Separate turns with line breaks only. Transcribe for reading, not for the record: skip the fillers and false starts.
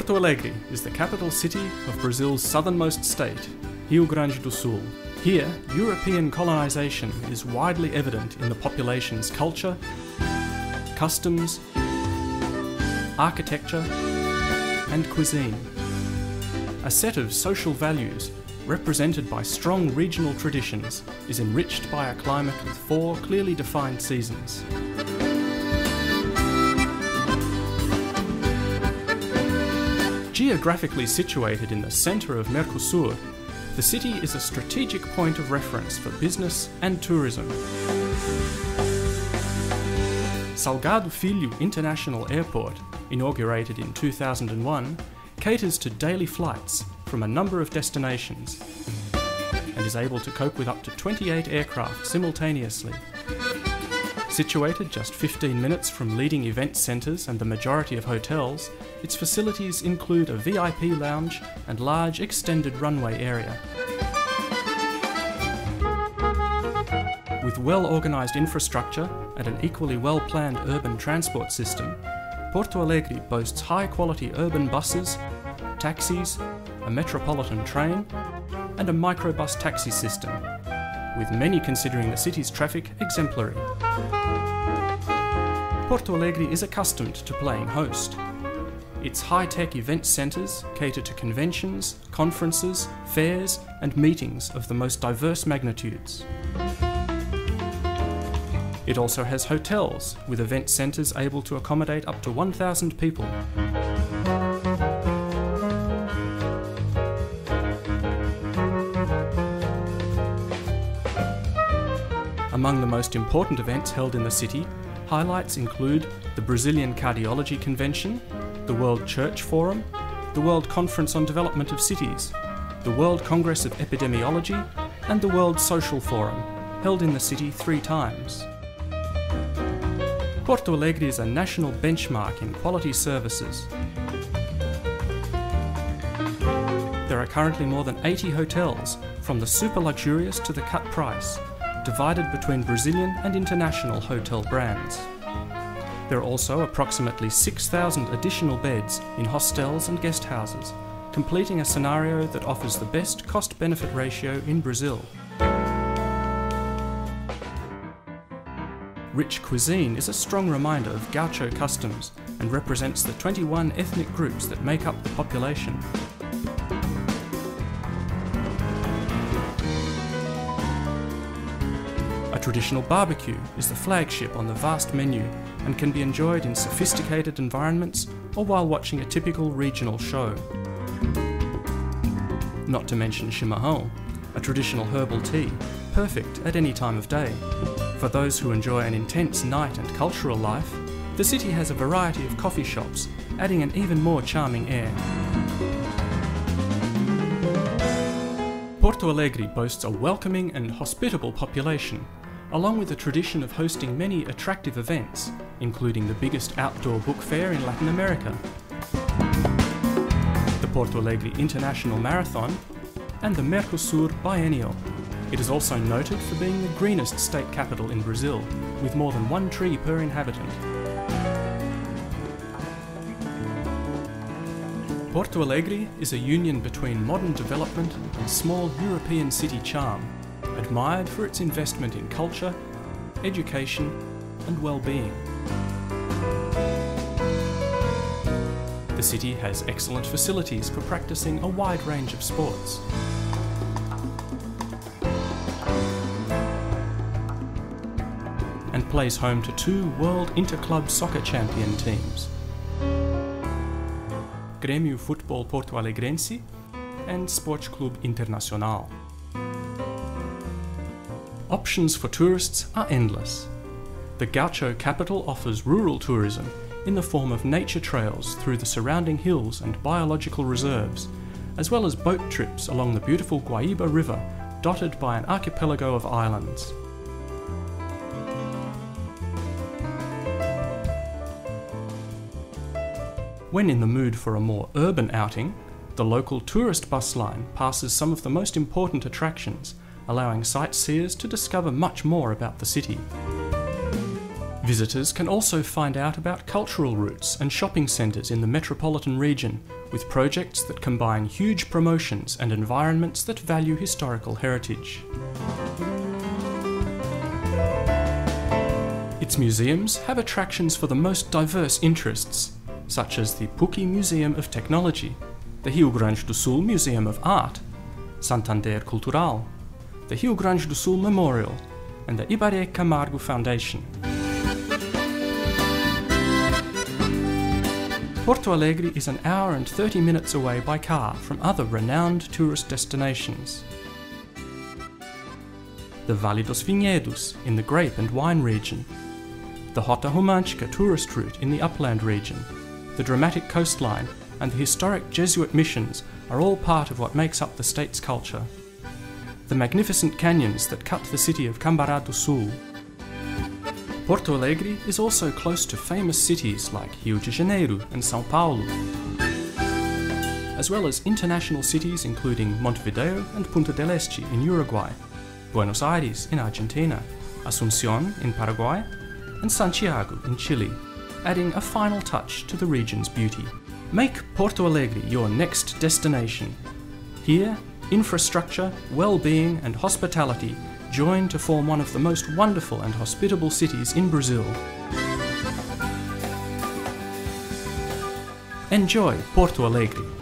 Porto Alegre is the capital city of Brazil's southernmost state, Rio Grande do Sul. Here, European colonisation is widely evident in the population's culture, customs, architecture, and cuisine. A set of social values, represented by strong regional traditions, is enriched by a climate with 4 clearly defined seasons. Geographically situated in the centre of Mercosur, the city is a strategic point of reference for business and tourism. Salgado Filho International Airport, inaugurated in 2001, caters to daily flights from a number of destinations and is able to cope with up to 28 aircraft simultaneously. Situated just 15 minutes from leading event centres and the majority of hotels, its facilities include a VIP lounge and large extended runway area. With well-organised infrastructure and an equally well-planned urban transport system, Porto Alegre boasts high-quality urban buses, taxis, a metropolitan train, and a microbus taxi system, with many considering the city's traffic exemplary. Porto Alegre is accustomed to playing host. Its high-tech event centres cater to conventions, conferences, fairs, and meetings of the most diverse magnitudes. It also has hotels, with event centres able to accommodate up to 1,000 people. Among the most important events held in the city, highlights include the Brazilian Cardiology Convention, the World Church Forum, the World Conference on Development of Cities, the World Congress of Epidemiology, and the World Social Forum, held in the city 3 times. Porto Alegre is a national benchmark in quality services. There are currently more than 80 hotels, from the super luxurious to the cut price, divided between Brazilian and international hotel brands. There are also approximately 6,000 additional beds in hostels and guest houses, completing a scenario that offers the best cost-benefit ratio in Brazil. Rich cuisine is a strong reminder of Gaucho customs and represents the 21 ethnic groups that make up the population. A traditional barbecue is the flagship on the vast menu and can be enjoyed in sophisticated environments or while watching a typical regional show. Not to mention chimarrão, a traditional herbal tea, perfect at any time of day. For those who enjoy an intense night and cultural life, the city has a variety of coffee shops, adding an even more charming air. Porto Alegre boasts a welcoming and hospitable population, along with a tradition of hosting many attractive events, including the biggest outdoor book fair in Latin America, the Porto Alegre International Marathon, and the Mercosur Biennial. It is also noted for being the greenest state capital in Brazil, with more than 1 tree per inhabitant. Porto Alegre is a union between modern development and small European city charm, admired for its investment in culture, education, and well-being. The city has excellent facilities for practicing a wide range of sports. And plays home to 2 World Interclub Soccer Champion teams, Grêmio Futebol Porto Alegrense and Sports Club Internacional. Options for tourists are endless. The Gaucho capital offers rural tourism in the form of nature trails through the surrounding hills and biological reserves, as well as boat trips along the beautiful Guaíba River, dotted by an archipelago of islands. When in the mood for a more urban outing, the local tourist bus line passes some of the most important attractions, allowing sightseers to discover much more about the city. Visitors can also find out about cultural routes and shopping centres in the metropolitan region, with projects that combine huge promotions and environments that value historical heritage. Its museums have attractions for the most diverse interests, such as the PUC Museum of Technology, the Rio Grande do Sul Museum of Art, Santander Cultural, the Rio Grande do Sul Memorial, and the Ibaré Camargo Foundation. Porto Alegre is an hour and 30 minutes away by car from other renowned tourist destinations. The Vale dos Vinhedos in the grape and wine region, the Rota Romântica tourist route in the upland region, the dramatic coastline and the historic Jesuit missions are all part of what makes up the state's culture. The magnificent canyons that cut the city of Cambará do Sul. Porto Alegre is also close to famous cities like Rio de Janeiro and São Paulo, as well as international cities including Montevideo and Punta del Este in Uruguay, Buenos Aires in Argentina, Asunción in Paraguay, and Santiago in Chile, adding a final touch to the region's beauty. Make Porto Alegre your next destination. Here, infrastructure, well-being and hospitality join to form one of the most wonderful and hospitable cities in Brazil. Enjoy Porto Alegre!